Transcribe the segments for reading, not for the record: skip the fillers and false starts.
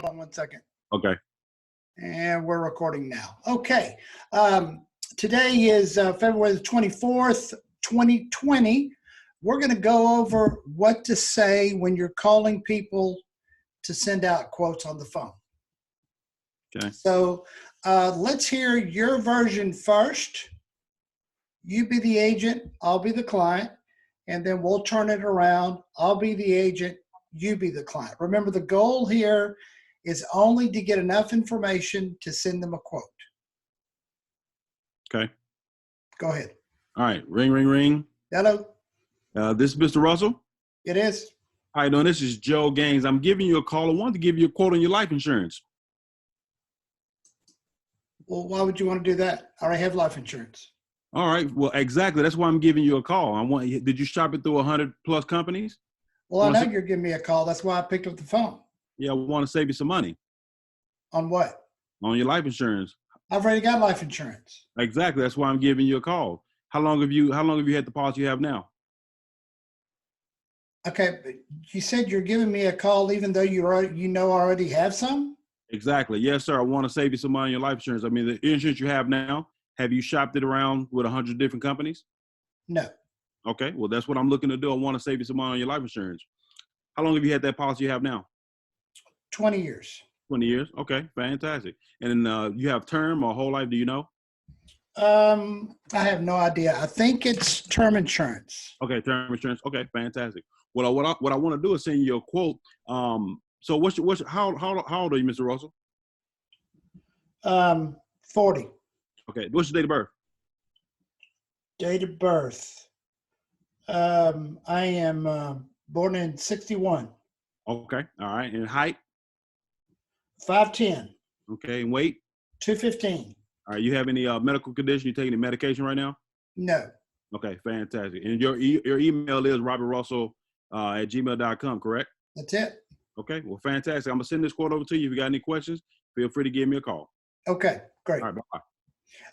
Hold on one second. Okay. And we're recording now. Okay. Today is February the 24th, 2020. We're going to go over what to say when you're calling people to send out quotes on the phone. Okay. So let's hear your version first. You be the agent, I'll be the client, and then we'll turn it around. I'll be the agent, you be the client. Remember, the goal here is only to get enough information to send them a quote. Okay. Go ahead. All right. Ring, ring, ring. Hello. This is Mr. Russell. It is. How you doing? This is Joe Gaines. I'm giving you a call. I wanted to give you a quote on your life insurance. Well, why would you want to do that? I already have life insurance. All right. Well, exactly. That's why I'm giving you a call. Did you shop it through 100 plus companies? Well, I know you're giving me a call. That's why I picked up the phone. Yeah, I want to save you some money. On what? On your life insurance. I've already got life insurance. Exactly. That's why I'm giving you a call. How long have you had the policy you have now? Okay, but you said you're giving me a call even though you already have some? Exactly. Yes, sir. I want to save you some money on your life insurance. I mean, the insurance you have now, have you shopped it around with 100 different companies? No. Okay. Well, that's what I'm looking to do. I want to save you some money on your life insurance. How long have you had that policy you have now? 20 years. 20 years. Okay. Fantastic. And then you have term or whole life, do you know? I have no idea. I think it's term insurance. Okay. Term insurance. Okay. Fantastic. What I want to do is send you a quote. So how old are you, Mr. Russell? 40. Okay. What's your date of birth? Date of birth. I am born in 61. Okay. All right. And height? 5'10". Okay. And weight? 215. All right. You have any medical condition? You taking any medication right now? No. Okay. Fantastic. And your email is robertrussell@gmail.com, correct? That's it. Okay. Well, fantastic. I'm going to send this quote over to you. If you got any questions, feel free to give me a call. Okay. Great. All right. Bye-bye.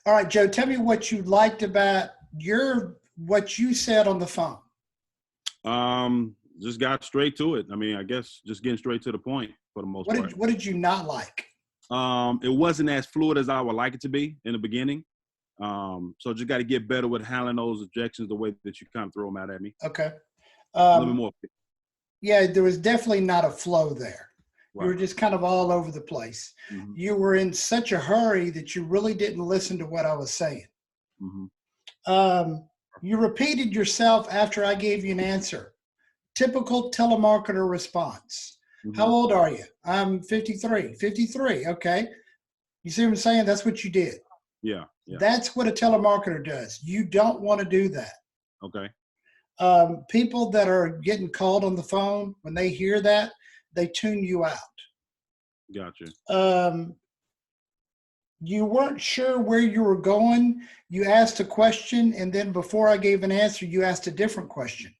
All right, Joe, tell me what you liked about what you said on the phone. Just got straight to it. I mean, I guess just getting straight to the point for the most part. What did you not like? It wasn't as fluid as I would like it to be in the beginning. So just got to get better with handling those objections the way that you kind of throw them out at me. Okay. A little bit more. Yeah, there was definitely not a flow there. Right. You were just kind of all over the place. Mm-hmm. You were in such a hurry that you really didn't listen to what I was saying. Mm-hmm. You repeated yourself after I gave you an answer. Typical telemarketer response. Mm-hmm. How old are you? I'm 53. 53, okay. You see what I'm saying? That's what you did. Yeah. That's what a telemarketer does. You don't want to do that. Okay. People that are getting called on the phone, when they hear that, they tune you out. Gotcha. You weren't sure where you were going. You asked a question, and then before I gave an answer, you asked a different question.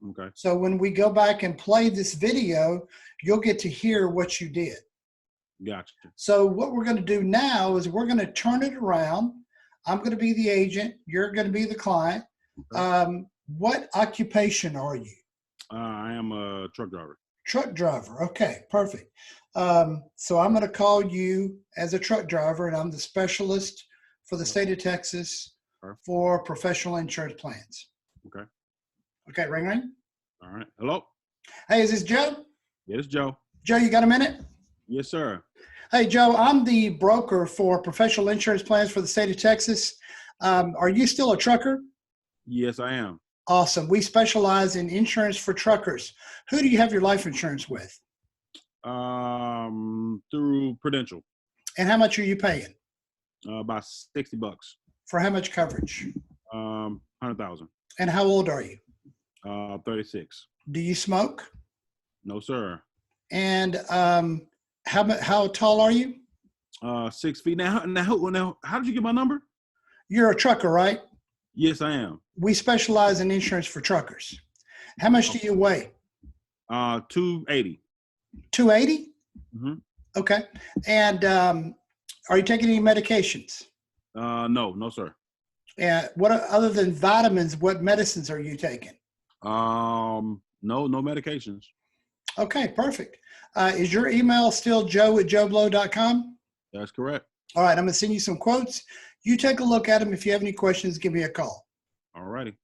Okay. So when we go back and play this video, you'll get to hear what you did. Gotcha. So what we're going to do now is we're going to turn it around. I'm going to be the agent. You're going to be the client. Okay. What occupation are you? I am a truck driver. Truck driver. Okay, perfect. So I'm going to call you as a truck driver, and I'm the specialist for the state of Texas for professional insurance plans. Okay. Okay, ring, ring. All right. Hello? Hey, is this Joe? Yeah, it's Joe. Joe, you got a minute? Yes, sir. Hey, Joe, I'm the broker for professional insurance plans for the state of Texas. Are you still a trucker? Yes, I am. Awesome. We specialize in insurance for truckers. Who do you have your life insurance with? Through Prudential. And how much are you paying? About $60. For how much coverage? 100,000. And how old are you? 36. Do you smoke? No, sir. And how tall are you? 6 feet. Now, how did you get my number? You're a trucker, right? Yes, I am. We specialize in insurance for truckers. How much do you weigh? 280. 280? Mm-hmm. Okay. And are you taking any medications? No, sir. What other than vitamins? What medicines are you taking? No medications. Okay, perfect. Is your email still joe@joeblow.com? That's correct. All right, I'm going to send you some quotes. You take a look at them. If you have any questions, give me a call. All righty.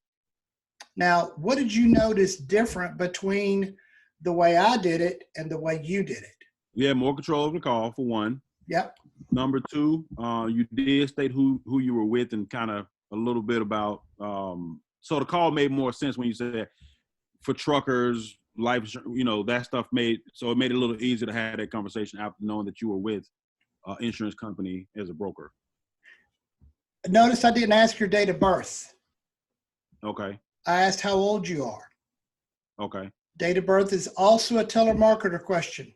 Now, what did you notice different between the way I did it and the way you did it? You had more control of the call, for one. Yep. Number two, you did state who you were with and kind of a little bit about. So the call made more sense when you said for truckers, life insurance, you know, that stuff made it a little easier to have that conversation after knowing that you were with an insurance company as a broker. Notice I didn't ask your date of birth. Okay. I asked how old you are. Okay. Date of birth is also a telemarketer question.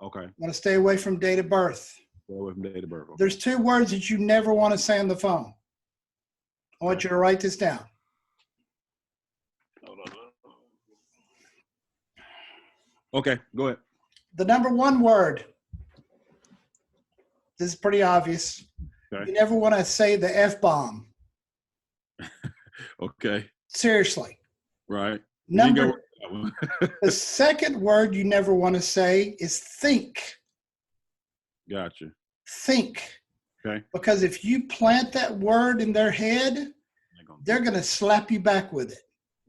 Okay. Want to stay away from date of birth. Stay away from date of birth. Okay. There's 2 words that you never want to say on the phone. I want you to write this down. Okay, go ahead. The number 1 word. This is pretty obvious. Okay. You never want to say the F-bomb. Okay. Seriously. Right. The second word you never want to say is think. Gotcha. Think. Okay. Because if you plant that word in their head, they're going to slap you back with it.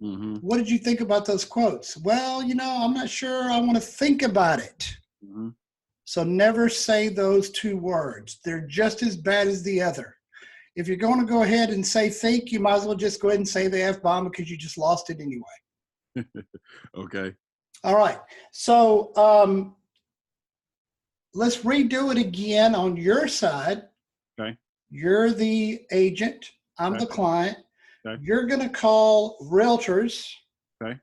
Mm-hmm. What did you think about those quotes? Well, you know, I'm not sure. I want to think about it. Mm-hmm. So never say those 2 words. They're just as bad as the other. If you're going to go ahead and say think, you might as well just go ahead and say the F-bomb because you just lost it anyway. Okay. All right. So let's redo it again on your side. Okay. You're the agent. I'm the client. Okay. You're going to call realtors. Okay.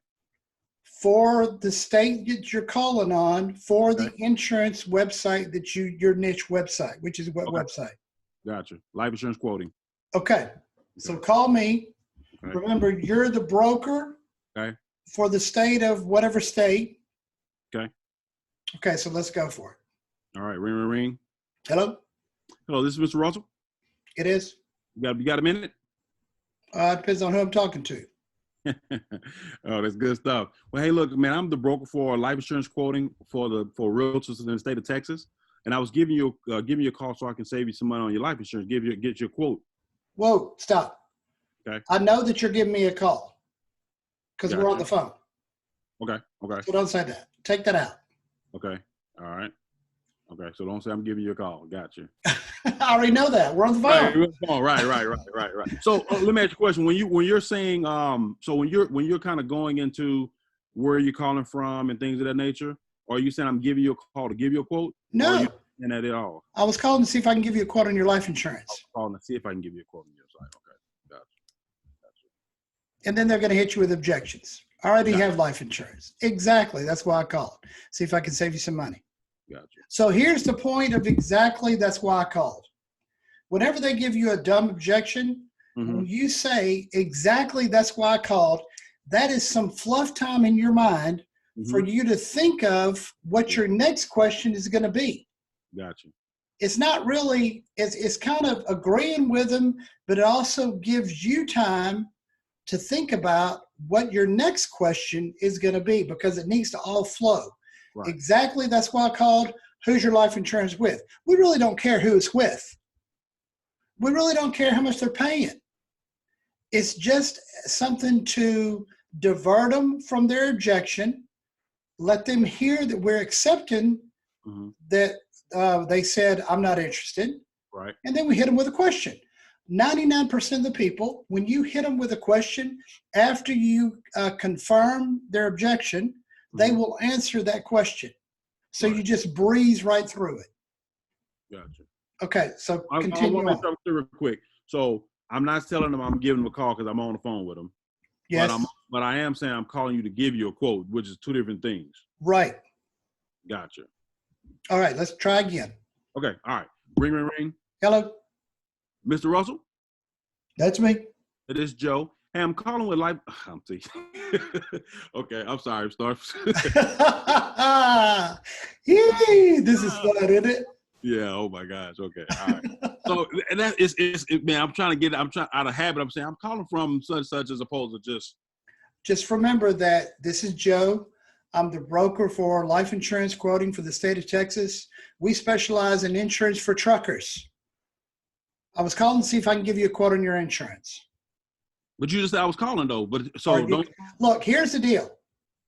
For the state that you're calling on, for the insurance website that your niche website, which is what website? Gotcha. Life insurance quoting. Okay. So call me. Okay. Remember, you're the broker for the state of whatever state. Okay. Okay, so let's go for it. All right. Ring, ring, ring. Hello? Hello, this is Mr. Russell. It is. You got a minute? Depends on who I'm talking to. Oh, that's good stuff. Well, hey, look, man, I'm the broker for life insurance quoting for realtors in the state of Texas, and I was giving you a call so I can save you some money on your life insurance. Get your quote. Whoa, stop. Okay. I know that you're giving me a call because we're on the phone. Okay. So don't say that. Take that out. Okay. All right. Okay. So don't say I'm giving you a call. Gotcha. I already know that. We're on the phone. Right. So let me ask you a question. When you're saying so when you're kind of going into where you're calling from and things of that nature, or are you saying I'm giving you a call to give you a quote? No. Or are you saying that at all? I was calling to see if I can give you a quote on your life insurance. I was calling to see if I can give you a quote on your side. Okay. Gotcha. And then they're going to hit you with objections. I already have life insurance. Exactly. That's why I called. See if I can save you some money. Gotcha. So here's the point of exactly that's why I called. Whenever they give you a dumb objection, when you say exactly that's why I called, that is some fluff time in your mind for you to think of what your next question is going to be. Gotcha. It's not really, it's kind of agreeing with them, but it also gives you time to think about what your next question is going to be because it needs to all flow. Right. Exactly. That's why I called. Who's your life insurance with? We really don't care who it's with. We really don't care how much they're paying. It's just something to divert them from their objection, let them hear that we're accepting that they said, I'm not interested. Right. And then we hit them with a question. 99% of the people, when you hit them with a question, after you confirm their objection, they will answer that question. So you just breeze right through it. Gotcha. Okay, so continue I want to on. make something real quick. So I'm not telling them I'm giving them a call because I'm on the phone with them. Yes. But I am saying I'm calling you to give you a quote, which is 2 different things. Right. Gotcha. All right, let's try again. Okay, all right. Ring, ring, ring. Hello. Mr. Russell? That's me. It is Joe. Hey, I'm calling with life. Okay, I'm sorry. Yay, this is fun, isn't it? Yeah. Oh my gosh. Okay. All right. So, and that is man. I'm trying out of habit. I'm saying I'm calling from such as opposed to just. Just remember that this is Joe. I'm the broker for life insurance quoting for the state of Texas. We specialize in insurance for truckers. I was calling to see if I can give you a quote on your insurance. But you just said I was calling though. But so Or don't. look, here's the deal.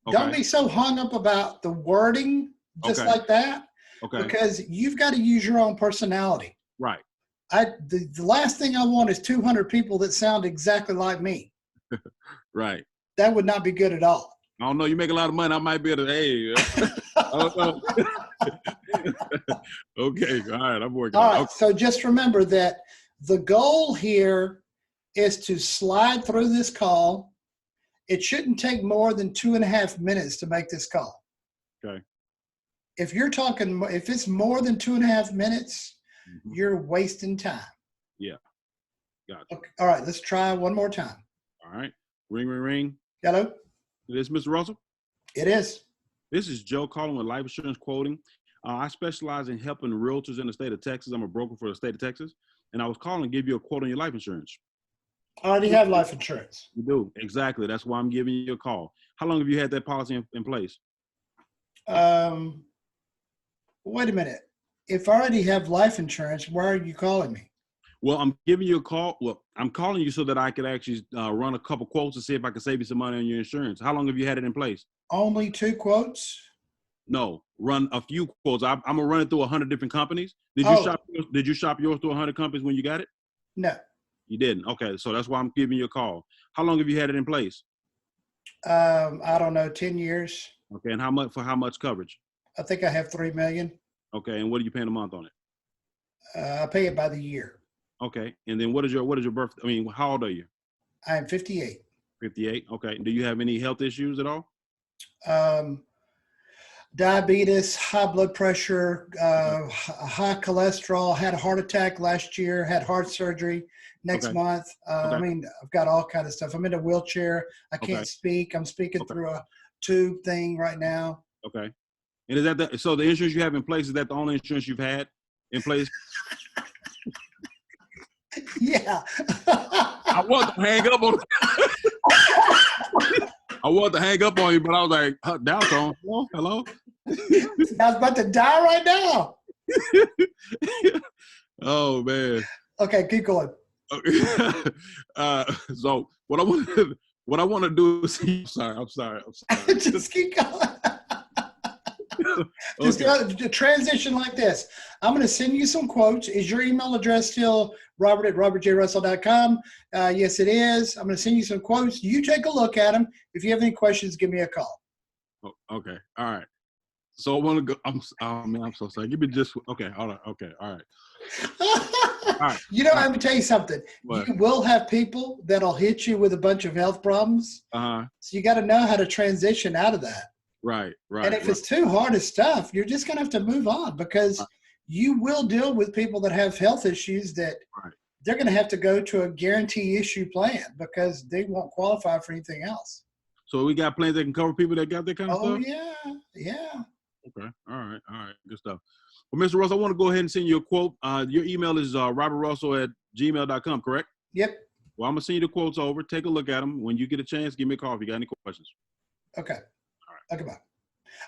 Okay. Don't be so hung up about the wording just like that. Okay. Because you've got to use your own personality. Right. The last thing I want is 200 people that sound exactly like me. Right. That would not be good at all. I don't know. You make a lot of money. I might be able to. Hey. I don't know. Okay. All right. I'm working. All right. Okay. So just remember that the goal here is to slide through this call. It shouldn't take more than 2.5 minutes to make this call. Okay. If it's more than 2.5 minutes, you're wasting time. Yeah. Gotcha. Okay. All right. Let's try one more time. All right. Ring, ring, ring. Hello? Is this Mr. Russell? It is. This is Joe calling with life insurance quoting. I specialize in helping realtors in the state of Texas. I'm a broker for the state of Texas. And I was calling to give you a quote on your life insurance. I already have life insurance. You do. Exactly. That's why I'm giving you a call. How long have you had that policy in place? Wait a minute. If I already have life insurance, why are you calling me? Well, I'm giving you a call. Well, I'm calling you so that I could actually run a couple quotes to see if I can save you some money on your insurance. How long have you had it in place? Only 2 quotes? No, run a few quotes. I'm gonna run it through 100 different companies. Did you shop yours through 100 companies when you got it? No. You didn't. Okay, so that's why I'm giving you a call. How long have you had it in place? I don't know, 10 years. Okay, and how much coverage? I think I have 3 million. Okay, and what are you paying a month on it? I pay it by the year. Okay, and then what is your birth? I mean, how old are you? I am 58. 58. Okay. Do you have any health issues at all? Diabetes, high blood pressure, high cholesterol, had a heart attack last year, had heart surgery next month. I mean, I've got all kind of stuff. I'm in a wheelchair. I can't speak. I'm speaking through a tube thing right now. Okay. And is that so the insurance you have in place, is that the only insurance you've had in place? Yeah. I want to hang up on I wanted to hang up on you, but I was like, down tone. Hello? I was about to die right now. Oh man. Okay, keep going. So what I want to do is I'm sorry. Just keep going. Just to transition like this. I'm going to send you some quotes. Is your email address still robert@robertjrussell.com? Yes, it is. I'm going to send you some quotes. You take a look at them. If you have any questions, give me a call. Oh, okay. All right. So I want to go. I'm so sorry. Give me just okay. All right. Okay. All right. All right. You know, let me tell you something. What? You will have people that'll hit you with a bunch of health problems. So you got to know how to transition out of that. Right. And if it's too hard of stuff, you're just going to have to move on, because you will deal with people that have health issues that they're going to have to go to a guarantee issue plan because they won't qualify for anything else. So we got plans that can cover people that got that kind of stuff? Oh, yeah. Okay. All right. Good stuff. Well, Mr. Russ, I want to go ahead and send you a quote. Your email is robertrussell@gmail.com, correct? Yep. Well, I'm going to send you the quotes over. Take a look at them. When you get a chance, give me a call if you got any questions. Okay. Okay, bye.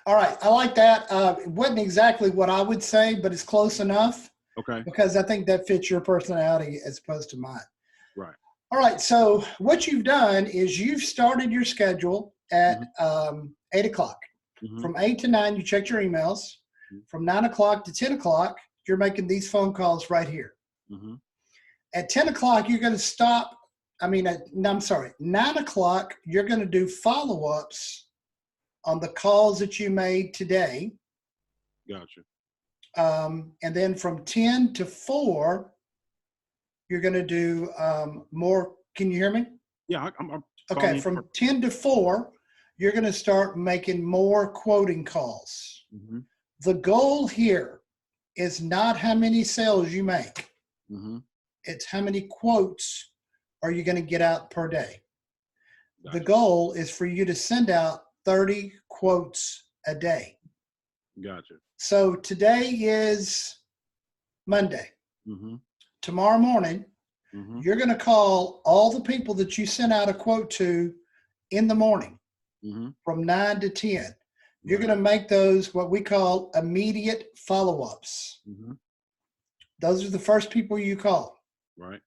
All right. I like that. It wasn't exactly what I would say, but it's close enough. Okay. Because I think that fits your personality as opposed to mine. Right. All right. So what you've done is you've started your schedule at 8 o'clock. From 8 to 9, you checked your emails. From 9 o'clock to 10 o'clock, you're making these phone calls right here. At 10 o'clock, you're going to stop. 9 o'clock, you're going to do follow-ups on the calls that you made today. Gotcha. And then from 10 to 4, you're going to do more. Can you hear me? Yeah, I'm okay. From 10 to 4, you're going to start making more quoting calls. The goal here is not how many sales you make. It's how many quotes are you going to get out per day. Gotcha. The goal is for you to send out 30 quotes a day. Gotcha. So today is Monday. Tomorrow morning, you're going to call all the people that you sent out a quote to in the morning from 9 to 10. You're going to make those what we call immediate follow-ups. Mm-hmm. Those are the first people you call. Right.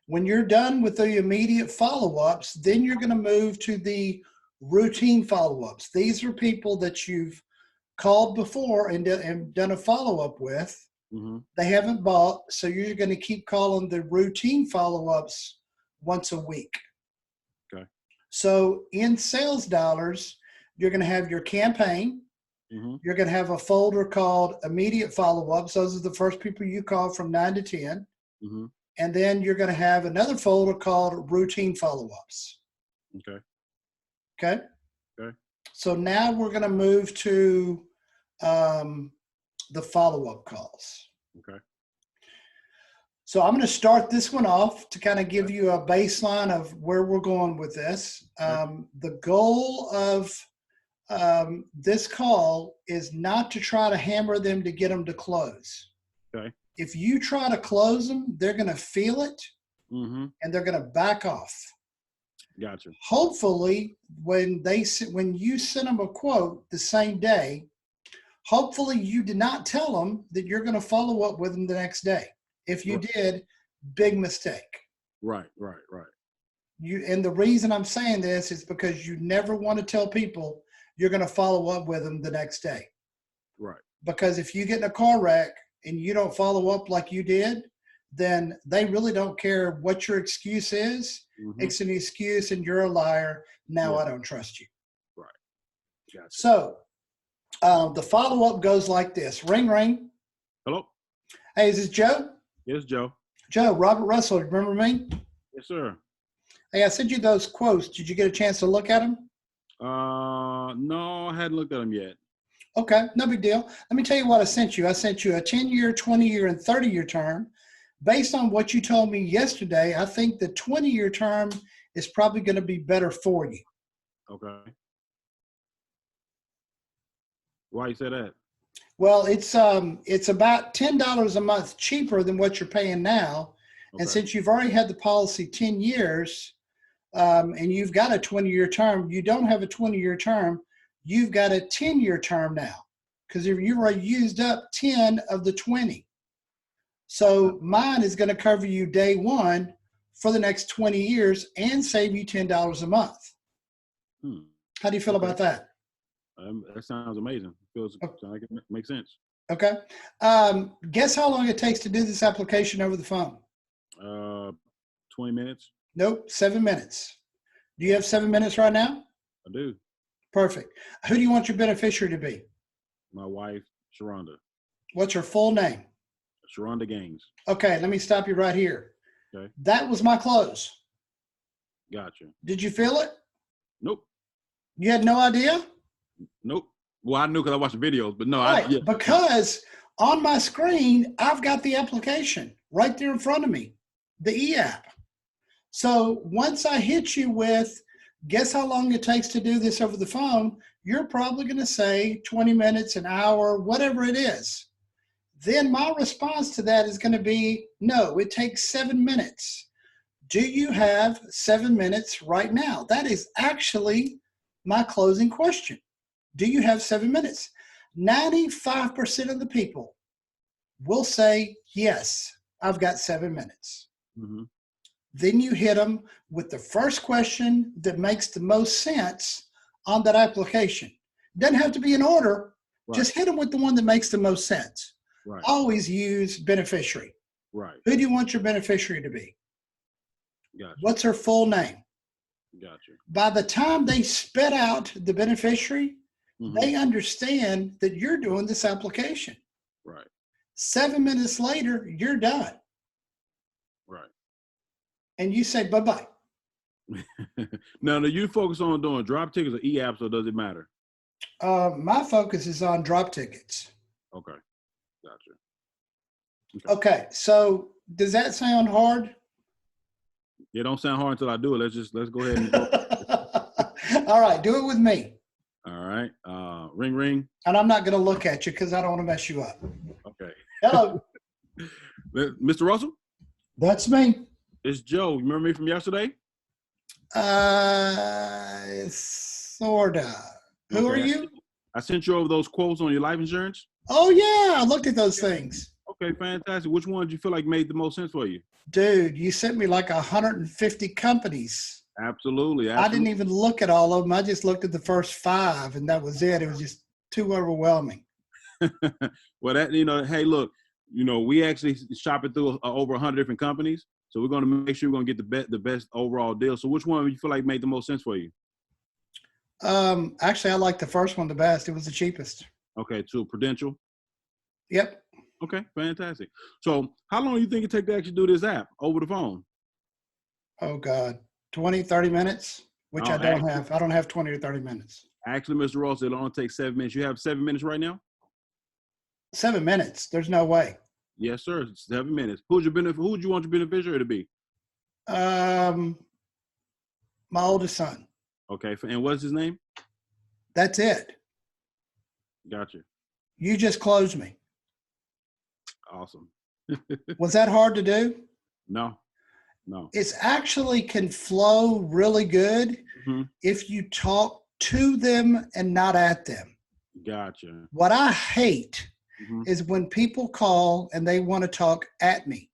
When you're done with the immediate follow-ups, then you're going to move to the routine follow-ups. These are people that you've called before and done a follow-up with. Mm-hmm. They haven't bought, so you're going to keep calling the routine follow-ups once a week. Okay. So in sales dollars, you're going to have your campaign. Mm-hmm. You're going to have a folder called immediate follow-ups. Those are the first people you call from 9 to 10. Mm-hmm. And then you're going to have another folder called routine follow-ups. Okay. Okay. Okay. So now we're going to move to the follow-up calls. Okay. So I'm going to start this one off to kind of give you a baseline of where we're going with this. The goal of this call is not to try to hammer them to get them to close. Okay. If you try to close them, they're going to feel it, Mm-hmm. and they're going to back off. Gotcha. Hopefully, when you send them a quote the same day, hopefully you did not tell them that you're going to follow up with them the next day. If you did, big mistake. Right. And the reason I'm saying this is because you never want to tell people you're going to follow up with them the next day. Right. Because if you get in a car wreck and you don't follow up like you did, then they really don't care what your excuse is. Mm-hmm. It's an excuse and you're a liar. Now I don't trust you. Right. Gotcha. So the follow-up goes like this. Ring, ring. Hello. Hey, is this Joe? Yes, Joe. Joe, Robert Russell. Remember me? Yes, sir. Hey, I sent you those quotes. Did you get a chance to look at them? No, I hadn't looked at them yet. Okay, no big deal. Let me tell you what I sent you. I sent you a 10-year, 20-year, and 30-year term. Based on what you told me yesterday, I think the 20-year term is probably going to be better for you. Okay. Why you say that? Well, it's about $10 a month cheaper than what you're paying now. Okay. And since you've already had the policy 10 years and you've got a 20-year term, you don't have a 20-year term. You've got a 10-year term now because you've already used up 10 of the 20. So mine is going to cover you day one for the next 20 years and save you $10 a month. How do you feel about that? That sounds amazing. Feels like it makes sense. Okay. Guess how long it takes to do this application over the phone? 20 minutes. Nope, 7 minutes. Do you have 7 minutes right now? I do. Perfect. Who do you want your beneficiary to be? My wife, Sharonda. What's her full name? Sharonda Gaines. Okay, let me stop you right here. Okay. That was my close. Gotcha. Did you feel it? Nope. You had no idea? Nope. Well, I knew because I watched the videos, but no. Right, because on my screen, I've got the application right there in front of me, the e-app. So once I hit you with, guess how long it takes to do this over the phone, you're probably going to say 20 minutes, an hour, whatever it is. Then my response to that is going to be, no, it takes 7 minutes. Do you have 7 minutes right now? That is actually my closing question. Do you have 7 minutes? 95% of the people will say, yes, I've got 7 minutes. Mm-hmm. Then you hit them with the first question that makes the most sense on that application. Doesn't have to be in order. Right. Just hit them with the one that makes the most sense. Right. Always use beneficiary. Right. Who do you want your beneficiary to be? Gotcha. What's her full name? Gotcha. By the time they spit out the beneficiary, mm-hmm. they understand that you're doing this application. Right. 7 minutes later, you're done. Right. And you say bye-bye. Now, do you focus on doing drop tickets or e-apps, or does it matter? My focus is on drop tickets. Okay. Gotcha. Okay. So does that sound hard? It don't sound hard until I do it. Let's go ahead and go. All right. Do it with me. All right. Ring, ring. And I'm not going to look at you because I don't want to mess you up. Okay. Hello. Mr. Russell? That's me. It's Joe. You remember me from yesterday? Sorta. Who are you? I sent you over those quotes on your life insurance. Oh yeah, I looked at those things. Okay, fantastic. Which one did you feel like made the most sense for you? Dude, you sent me like 150 companies. Absolutely, I didn't absolutely. even look at all of them. I just looked at the first 5 and that was it. It was just too overwhelming. Well, that, hey, look, we actually shop it through over 100 different companies, so we're going to make sure we're going to get the best overall deal. So, which one do you feel like made the most sense for you? Actually, I like the first one the best. It was the cheapest. Okay, to Prudential. Yep. Okay, fantastic. So, how long do you think it take to actually do this app over the phone? Oh God, 20, 30 minutes, which I don't have. I don't have 20 or 30 minutes. Actually, Mr. Ross, it'll only take 7 minutes. You have 7 minutes right now? 7 minutes. There's no way. Yes, sir. 7 minutes. Who would you want your beneficiary to be? My oldest son. Okay, and what's his name? That's it. Gotcha. You just closed me. Awesome. Was that hard to do? No. It's actually can flow really good if you talk to them and not at them. Gotcha. What I hate is when people call and they want to talk at me.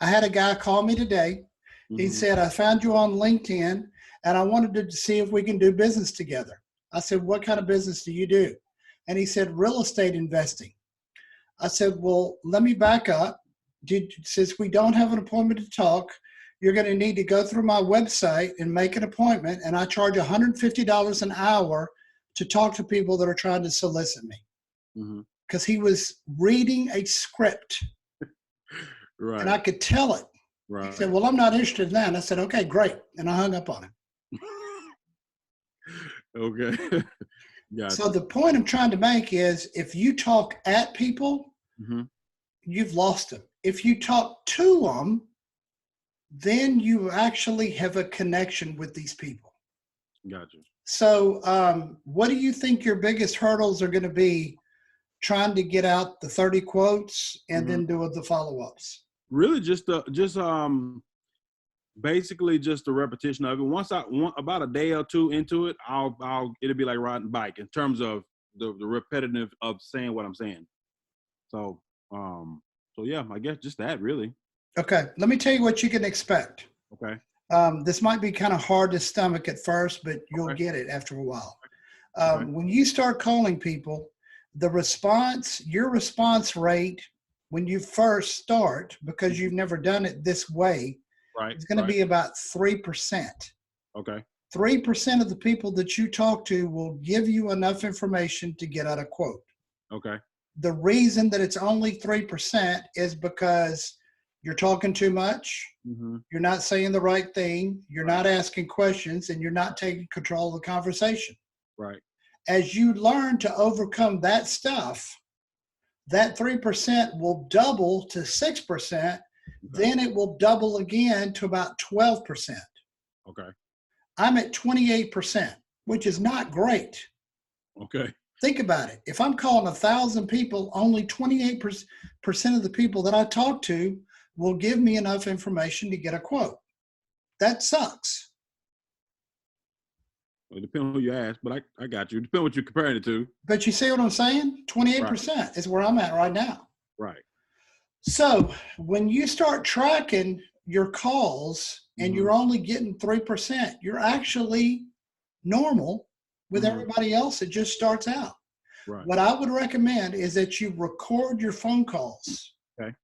I had a guy call me today. He said, I found you on LinkedIn and I wanted to see if we can do business together. I said, what kind of business do you do? And he said, real estate investing. I said, well, let me back up. Since we don't have an appointment to talk, you're going to need to go through my website and make an appointment. And I charge $150 an hour to talk to people that are trying to solicit me. Because he was reading a script. Right. And I could tell it. Right. He said, well, I'm not interested in that. And I said, okay, great. And I hung up on him. Okay. Gotcha. So the point I'm trying to make is if you talk at people, you've lost them. If you talk to them, then you actually have a connection with these people. Gotcha. So what do you think your biggest hurdles are going to be trying to get out the 30 quotes and then do the follow-ups? Really basically just the repetition of it. Once about a day or two into it, it'll be like riding a bike in terms of the repetitive of saying what I'm saying. So yeah, I guess just that really. Okay. Let me tell you what you can expect. Okay. This might be kind of hard to stomach at first, but you'll get it after a while. When you start calling people, your response rate when you first start, because you've never done it this way, it's going to be about 3%. Okay. 3% of the people that you talk to will give you enough information to get out a quote. Okay. The reason that it's only 3% is because you're talking too much, you're not saying the right thing, you're not asking questions, and you're not taking control of the conversation. Right. As you learn to overcome that stuff, that 3% will double to 6%, then it will double again to about 12%. Okay. I'm at 28%, which is not great. Okay. Think about it. If I'm calling 1,000 people, only 28% of the people that I talk to will give me enough information to get a quote. That sucks. Well, it depends on who you ask, but I got you. It depends what you're comparing it to. But you see what I'm saying? 28% is where I'm at right now. Right. So when you start tracking your calls and you're only getting 3%, you're actually normal with everybody else that just starts out. Right. What I would recommend is that you record your phone calls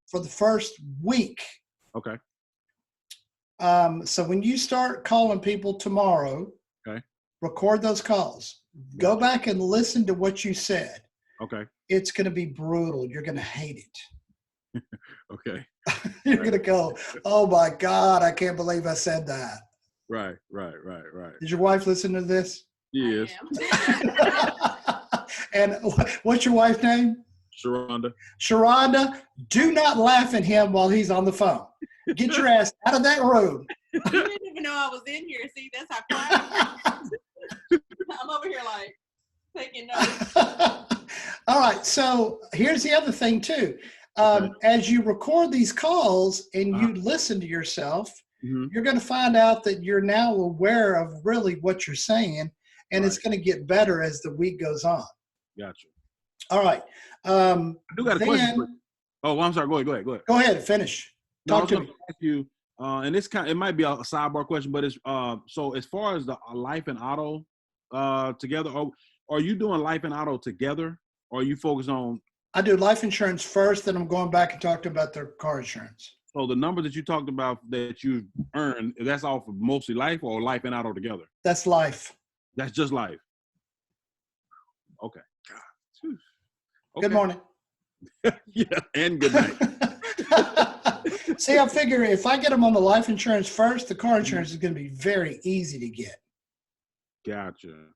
for the first week. Okay. So when you start calling people tomorrow, record those calls. Go back and listen to what you said. Okay. It's going to be brutal. You're going to hate it. Okay. You're going to go, oh my God, I can't believe I said that. Right. Did your wife listen to this? Yes. And what's your wife's name? Sharonda. Sharonda, do not laugh at him while he's on the phone. Get your ass out of that room. You didn't even know I was in here. See, that's how quiet I'm over here like taking notes. All right. So here's the other thing too. As you record these calls and you listen to yourself, you're going to find out that you're now aware of really what you're saying. and it's Right. going to get better as the week goes on. Gotcha. All right. I do got a question. Then, Oh, I'm sorry. Go ahead. go ahead, finish. No, I Talk was to going me. to ask you, and it might be a sidebar question, but it's so as far as the life and auto together, are you doing life and auto together, or are you focused on? I do life insurance first, then I'm going back and talking about their car insurance. So the number that you talked about that you earned, that's all for mostly life or life and auto together? That's life. That's just life. Okay. God. Phew. Okay. Good morning. Yeah, and good night. See, I figure if I get them on the life insurance first, the car insurance is going to be very easy to get. Gotcha.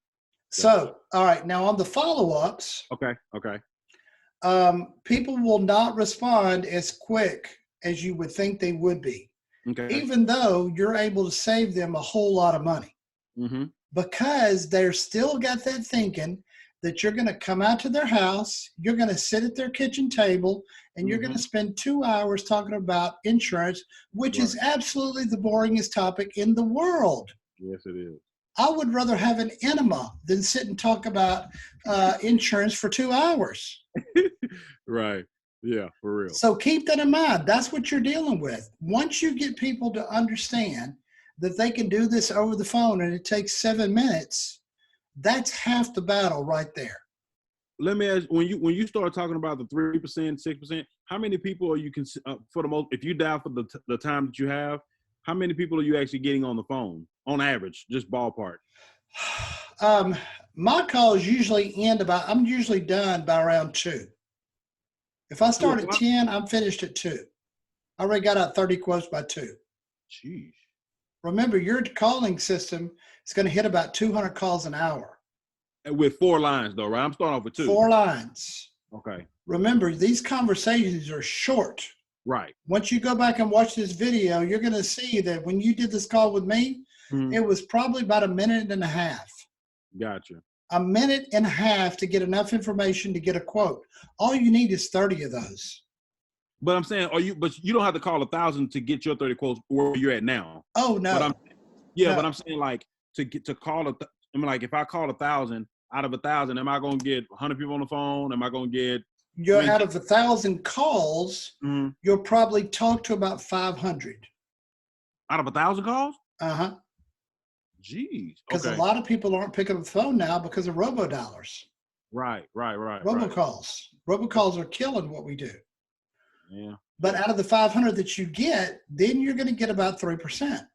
So, all right, now on the follow-ups, Okay. people will not respond as quick as you would think they would be, Okay. even though you're able to save them a whole lot of money, Mm-hmm. because they're still got that thinking that you're going to come out to their house, you're going to sit at their kitchen table, and you're going to spend 2 hours talking about insurance, which is absolutely the boringest topic in the world. Yes, it is. I would rather have an enema than sit and talk about insurance for 2 hours. Right. Yeah, for real. So keep that in mind. That's what you're dealing with. Once you get people to understand that they can do this over the phone and it takes 7 minutes, that's half the battle right there. Let me ask, when you start talking about the 3%, 6%, how many people are you for the most? If you dial for the time that you have, how many people are you actually getting on the phone on average? Just ballpark. My calls usually I'm usually done by around 2. If I start at 10, I'm finished at 2. I already got out 30 quotes by 2. Jeez. Remember, your calling system is going to hit about 200 calls an hour. And with 4 lines though, right? I'm starting off with 2. 4 lines. Okay. Remember, these conversations are short. Right. Once you go back and watch this video, you're going to see that when you did this call with me, it was probably about 1.5 minutes. Gotcha. 1.5 minutes to get enough information to get a quote. All you need is 30 of those. But I'm saying, but you don't have to call 1,000 to get your 30 quotes where you're at now. Oh, no. But I'm saying like to call like if I call 1,000 out of 1,000, am I going to get 100 people on the phone? Am I going to get? Out of 1,000 calls, you'll probably talk to about 500. Out of 1,000 calls? Uh-huh. Jeez. Because a lot of people aren't picking up the phone now because of robodialers. Right. Robocalls. Robocalls are killing what we do. Yeah. But out of the 500 that you get, then you're going to get about 3%.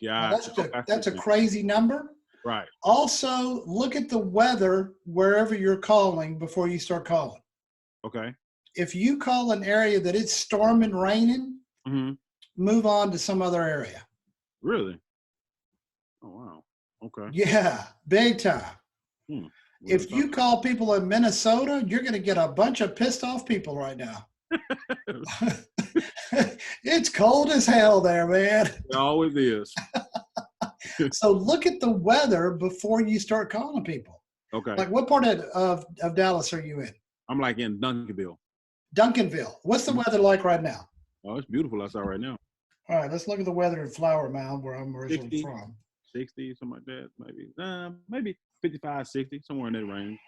Gotcha. That's a crazy number. Right. Also, look at the weather wherever you're calling before you start calling. Okay. If you call an area that it's storming, raining, move on to some other area. Really? Oh, wow. Okay. Yeah, big time. If you call people in Minnesota, you're going to get a bunch of pissed off people right now. It's cold as hell there, man. It always is. So look at the weather before you start calling people. Okay. Like what part of Dallas are you in? I'm like in Duncanville. Duncanville. What's the weather like right now? Oh, it's beautiful outside right now. All right, let's look at the weather in Flower Mound, where I'm originally 60, from. 60, something like that. Maybe 55, 60, somewhere in that range.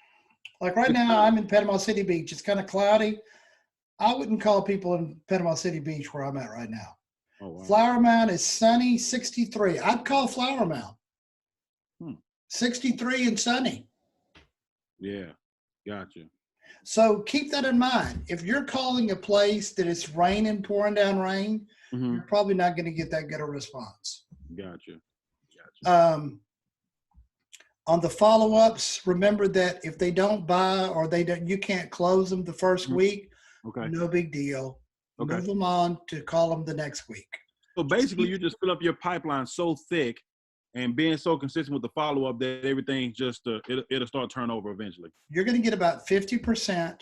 Like right now, I'm in Panama City Beach. It's kind of cloudy. I wouldn't call people in Panama City Beach where I'm at right now. Oh, wow. Flower Mound is sunny, 63. I'd call Flower Mound. 63 and sunny. Yeah, gotcha. So keep that in mind. If you're calling a place that it's raining, pouring down rain, you're probably not going to get that good a response. Gotcha. On the follow-ups, remember that if they don't buy or you can't close them the first week, no big deal. Move them on to call them the next week. So basically, you just fill up your pipeline so thick and being so consistent with the follow-up that everything just it'll start turnover eventually. You're going to get about 50%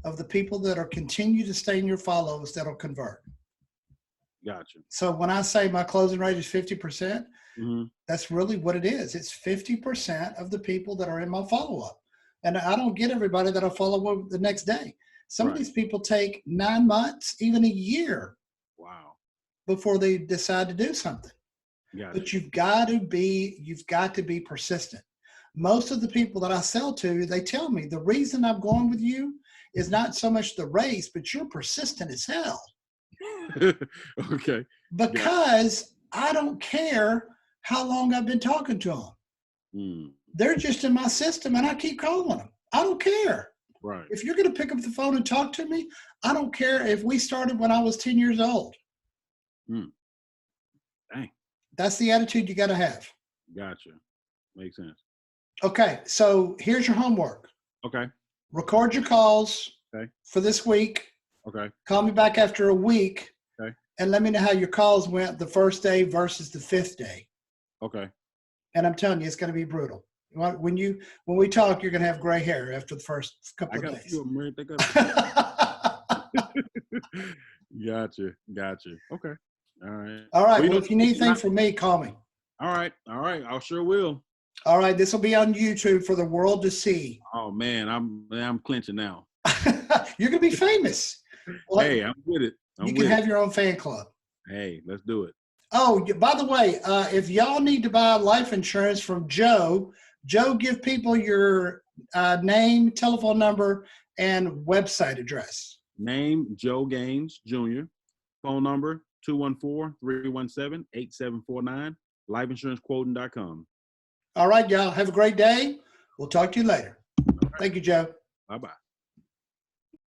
of the people that are continue to stay in your follows that'll convert. Gotcha. So when I say my closing rate is 50%, that's really what it is. It's 50% of the people that are in my follow-up. And I don't get everybody that I follow up the next day. Some of these people take 9 months, even a year. Wow. Before they decide to do something. Gotcha. But you've got to be persistent. most of the people that I sell to, they tell me the reason I'm going with you is not so much the race, but you're persistent as hell. Okay. Because I don't care how long I've been talking to them. Mm. They're just in my system and I keep calling them. I don't care. Right. If you're going to pick up the phone and talk to me, I don't care if we started when I was 10 years old. Mm. Dang. That's the attitude you got to have. Gotcha. Makes sense. Okay, so here's your homework. Okay. Record your calls Okay. for this week. Okay. Call me back after a week. Okay. And let me know how your calls went the first day versus the 5th day. Okay. And I'm telling you, it's going to be brutal. When we talk, you're going to have gray hair after the first couple of days. Gotcha. Okay. All right. All right. Well, Well, if you need anything from me, call me. All right. I sure will. All right. This will be on YouTube for the world to see. Oh man, I'm clenching now. You're going to be famous. Well, Hey, I'm with it. you can have your own fan club. Hey, let's do it. Oh, by the way, if y'all need to buy life insurance from Joe, give people your name, telephone number, and website address. Name, Joe Gaines Jr. Phone number, 214-317-8749. Lifeinsurancequoting.com. All right, y'all. Have a great day. We'll talk to you later. Thank you, Joe. Bye-bye.